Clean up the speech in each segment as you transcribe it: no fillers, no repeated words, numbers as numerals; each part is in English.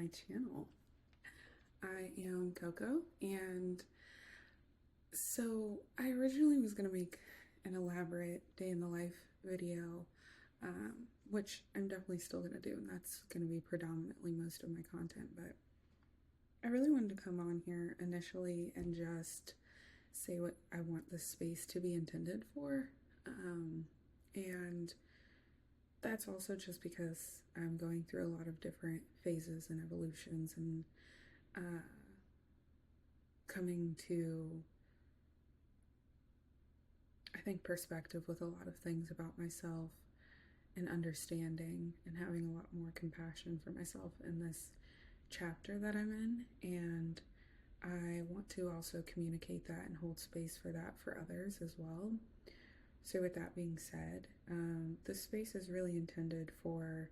my channel. I am Coco, and so I originally was going to make an elaborate day in the life video, which I'm definitely still going to do, and that's going to be predominantly most of my content, but I really wanted to come on here initially and just say what I want this space to be intended for. And that's also just because I'm going through a lot of different phases and evolutions and uh, coming to, I think, perspective with a lot of things about myself and understanding and having a lot more compassion for myself in this chapter that I'm in. And I want to also communicate that and hold space for that for others as well. So, with that being said, this space is really intended for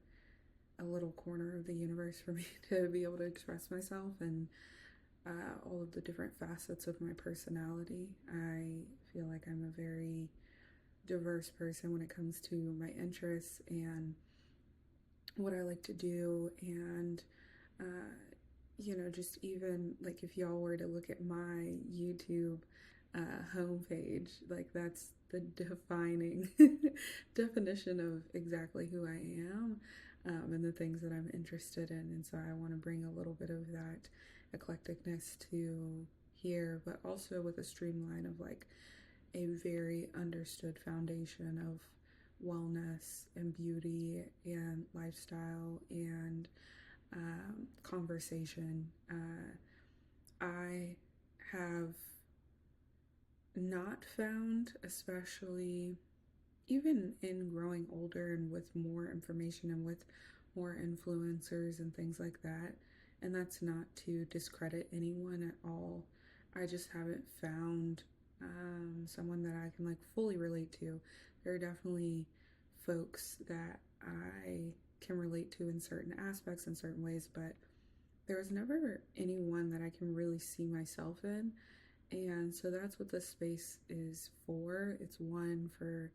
a little corner of the universe for me to be able to express myself and all of the different facets of my personality. I feel like I'm a very diverse person when it comes to my interests and what I like to do. And, just even like if y'all were to look at my YouTube homepage, like that's the defining definition of exactly who I am, and the things that I'm interested in. And so I want to bring a little bit of that eclecticness to here, but also with a streamline of like a very understood foundation of wellness and beauty and lifestyle and conversation. I have not found, especially even in growing older and with more information and with more influencers and things like that, and that's not to discredit anyone at all. I just haven't found someone that I can like fully relate to. There are definitely folks that I can relate to in certain aspects in certain ways, but there was never anyone that I can really see myself in. And so that's what this space is for. It's one for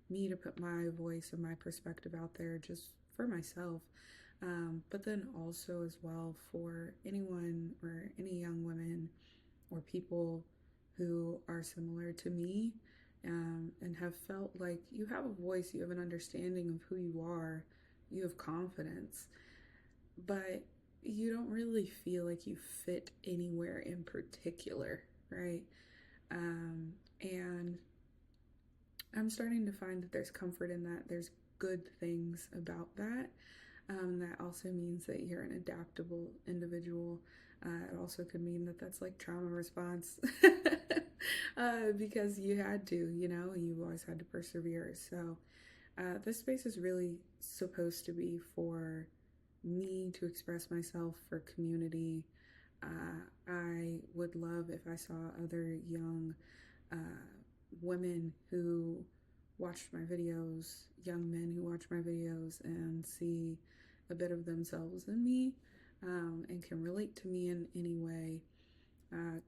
me to put my voice and my perspective out there just for myself, but then also as well for anyone or any young women or people who are similar to me, and have felt like you have a voice, you have an understanding of who you are, you have confidence, but you don't really feel like you fit anywhere in particular, right? And I'm starting to find that there's comfort in that. There's good things about that. That also means that you're an adaptable individual. It also could mean that that's like trauma response because you had to, you always had to persevere. So this space is really supposed to be for me to express myself, for community. I would love if I saw other young women who watched my videos, young men who watch my videos and see a bit of themselves in me, and can relate to me in any way.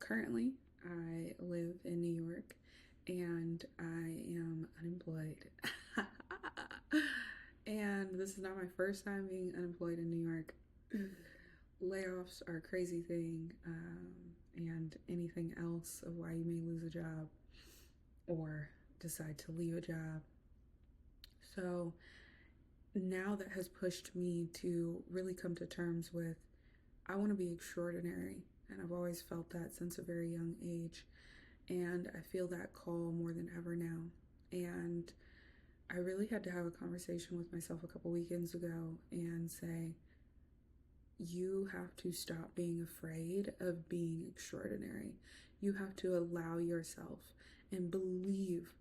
Currently, I live in New York and I am unemployed. And this is not my first time being unemployed in New York. Layoffs are a crazy thing, and anything else of why you may lose a job or decide to leave a job. So now that has pushed me to really come to terms with I want to be extraordinary, and I've always felt that since a very young age, and I feel that call more than ever now. And I really had to have a conversation with myself a couple weekends ago and say, you have to stop being afraid of being extraordinary. You have to allow yourself and believe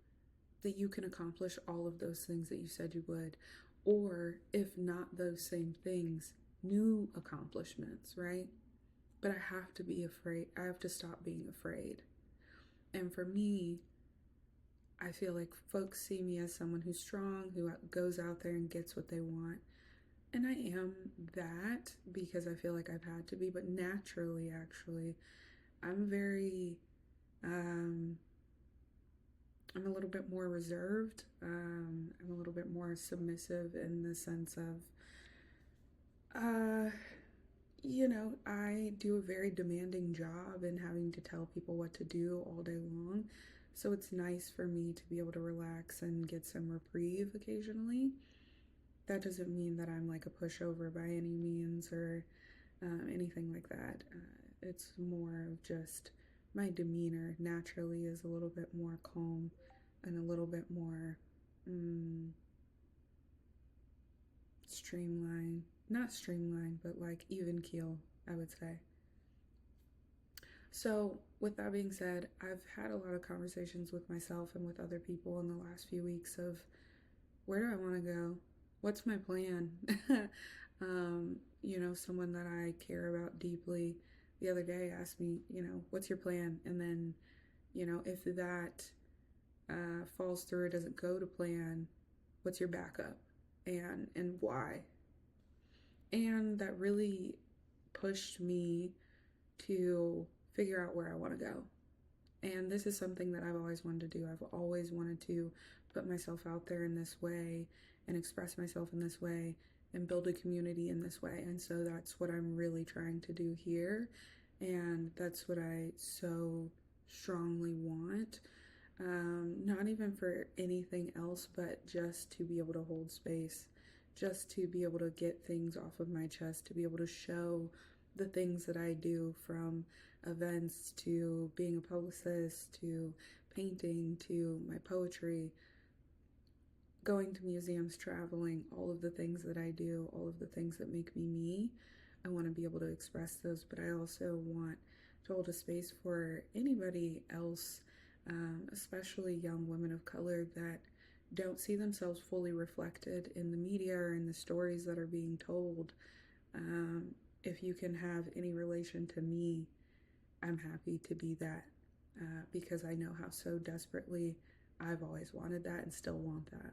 that you can accomplish all of those things that you said you would, or if not those same things, new accomplishments, right? But I have to be afraid. I have to stop being afraid. And for me, I feel like folks see me as someone who's strong, who goes out there and gets what they want. And I am that because I feel like I've had to be, but naturally, actually, I'm very, I'm a little bit more reserved. I'm a little bit more submissive in the sense of, I do a very demanding job in having to tell people what to do all day long. So it's nice for me to be able to relax and get some reprieve occasionally. That doesn't mean that I'm like a pushover by any means or anything like that. It's more of just my demeanor naturally is a little bit more calm and a little bit more mm, streamlined. Not streamlined, but like even keel, I would say. So, with that being said, I've had a lot of conversations with myself and with other people in the last few weeks of where do I want to go? What's my plan? Someone that I care about deeply the other day asked me, what's your plan? And then, if that falls through or doesn't go to plan, what's your backup? And why? And that really pushed me to figure out where I want to go. And this is something that I've always wanted to do. I've always wanted to put myself out there in this way and express myself in this way and build a community in this way. And so that's what I'm really trying to do here. And that's what I so strongly want. Not even for anything else, but just to be able to hold space, just to be able to get things off of my chest, to be able to show the things that I do, from events to being a publicist to painting to my poetry, going to museums, traveling, all of the things that I do, all of the things that make me me. I want to be able to express those, but I also want to hold a space for anybody else, especially young women of color that don't see themselves fully reflected in the media or in the stories that are being told. If you can have any relation to me, I'm happy to be that, because I know how so desperately I've always wanted that and still want that.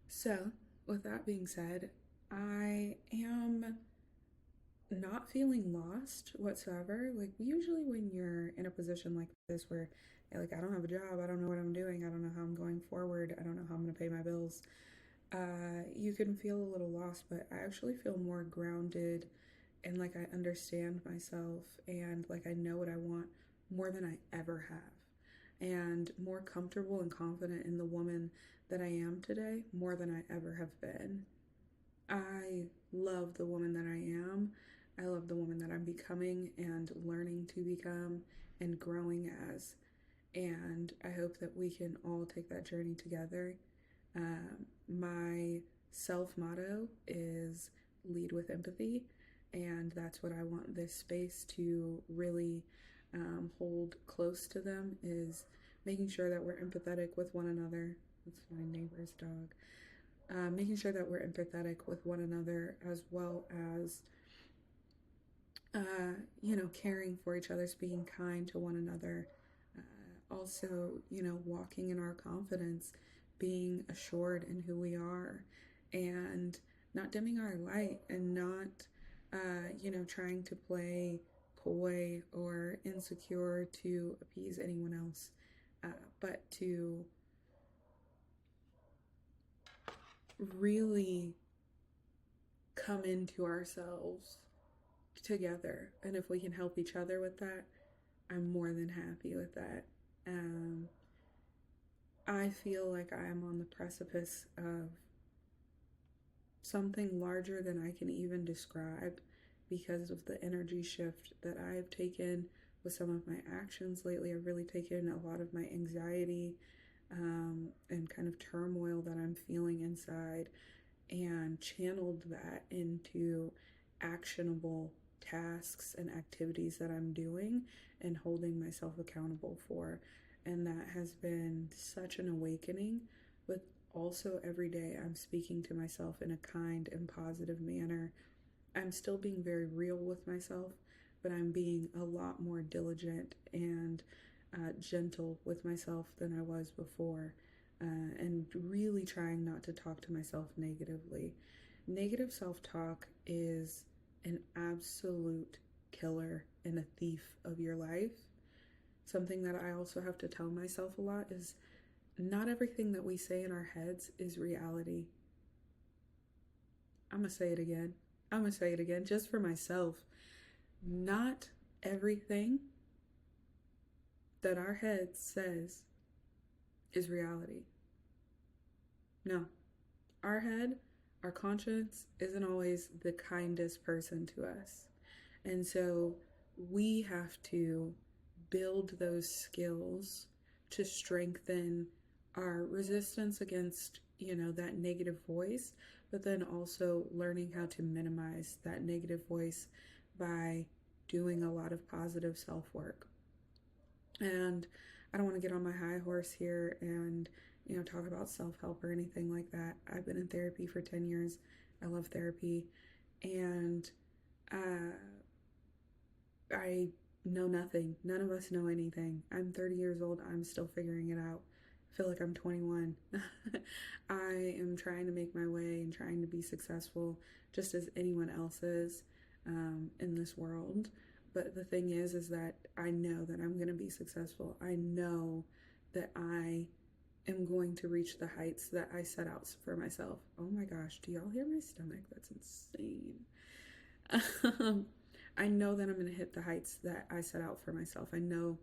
So, with that being said, I am not feeling lost whatsoever. Like, usually when you're in a position like this where I don't have a job, I don't know what I'm doing, I don't know how I'm going forward, I don't know how I'm going to pay my bills, you can feel a little lost, but I actually feel more grounded and like I understand myself and like I know what I want more than I ever have, and more comfortable and confident in the woman that I am today more than I ever have been. I love the woman that I am. I love the woman that I'm becoming and learning to become and growing as. And I hope that we can all take that journey together. My self motto is lead with empathy, and that's what I want this space to really hold close to them, is making sure that we're empathetic with one another. That's my neighbor's dog. Making sure that we're empathetic with one another, as well as caring for each other, being kind to one another. Also, walking in our confidence, being assured in who we are, and not dimming our light, and not, trying to play coy or insecure to appease anyone else, but to really come into ourselves together. And if we can help each other with that, I'm more than happy with that. I feel like I am on the precipice of something larger than I can even describe, because of the energy shift that I have taken with some of my actions lately. I've really taken a lot of my anxiety and kind of turmoil that I'm feeling inside and channeled that into actionable tasks and activities that I'm doing and holding myself accountable for. And that has been such an awakening. But also, every day I'm speaking to myself in a kind and positive manner. I'm still being very real with myself, but I'm being a lot more diligent and gentle with myself than I was before, and really trying not to talk to myself negatively. Negative self talk is an absolute killer and a thief of your life. Something that I also have to tell myself a lot is not everything that we say in our heads is reality. I'm gonna say it again. I'm gonna say it again, just for myself. Not everything that our head says is reality. No, our head, our conscience isn't always the kindest person to us. And so we have to build those skills to strengthen our resistance against, that negative voice, but then also learning how to minimize that negative voice by doing a lot of positive self work. And I don't want to get on my high horse here and, talk about self help or anything like that. I've been in therapy for 10 years. I love therapy. And I know nothing. None of us know anything. I'm 30 years old. I'm still figuring it out. I feel like I'm 21. I am trying to make my way and trying to be successful just as anyone else is in this world. But the thing is that I know that I'm going to be successful. I know that I am going to reach the heights that I set out for myself. Oh my gosh, do y'all hear my stomach? That's insane. I know that I'm going to hit the heights that I set out for myself. I know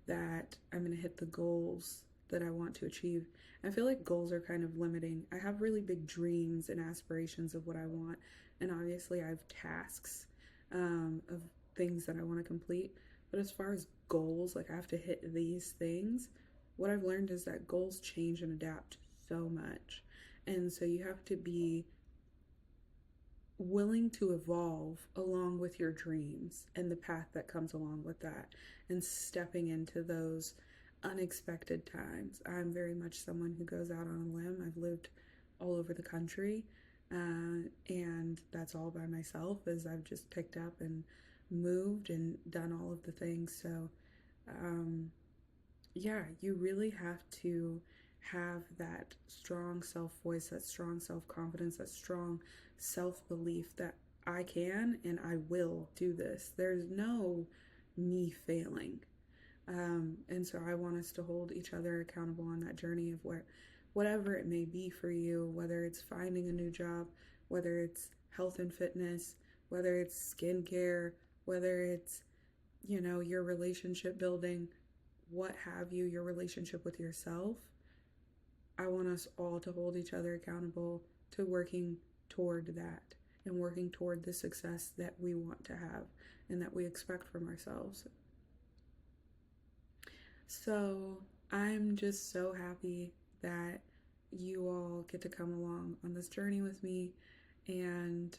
that I'm going to hit the goals that I want to achieve. I feel like goals are kind of limiting. I have really big dreams and aspirations of what I want, and obviously I have tasks of things that I want to complete. But as far as goals, like I have to hit these things, what I've learned is that goals change and adapt so much. And so you have to be willing to evolve along with your dreams and the path that comes along with that, and stepping into those unexpected times. I'm very much someone who goes out on a limb. I've lived all over the country, and that's all by myself, as I've just picked up and moved and done all of the things. So yeah, you really have to have that strong self-voice, that strong self-confidence, that strong self-belief that I can and I will do this. There's no me failing. And so I want us to hold each other accountable on that journey of whatever it may be for you, whether it's finding a new job, whether it's health and fitness, whether it's skincare, whether it's, your relationship building, what have you, your relationship with yourself. I want us all to hold each other accountable to working toward that and working toward the success that we want to have and that we expect from ourselves. So I'm just so happy that you all get to come along on this journey with me, and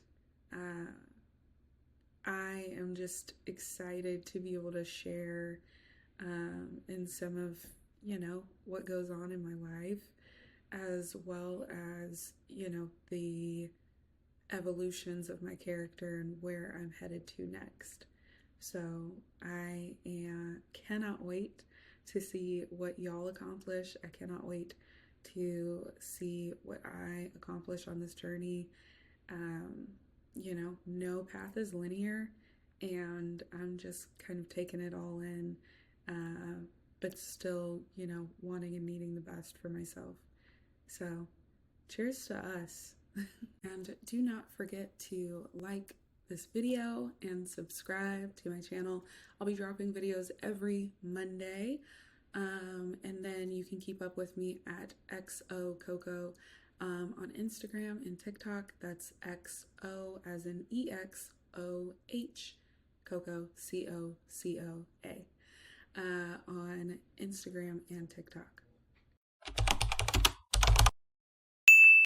I am just excited to be able to share in some of, what goes on in my life, as well as, the evolutions of my character and where I'm headed to next. So I cannot wait to see what y'all accomplish. I cannot wait to see what I accomplish on this journey. No path is linear, and I'm just kind of taking it all in, but still, wanting and needing the best for myself. So, cheers to us. And do not forget to like this video and subscribe to my channel. I'll be dropping videos every Monday. And then you can keep up with me at XOCoco on Instagram and TikTok. That's XO as in EXOH, Coco, COCOA, on Instagram and TikTok.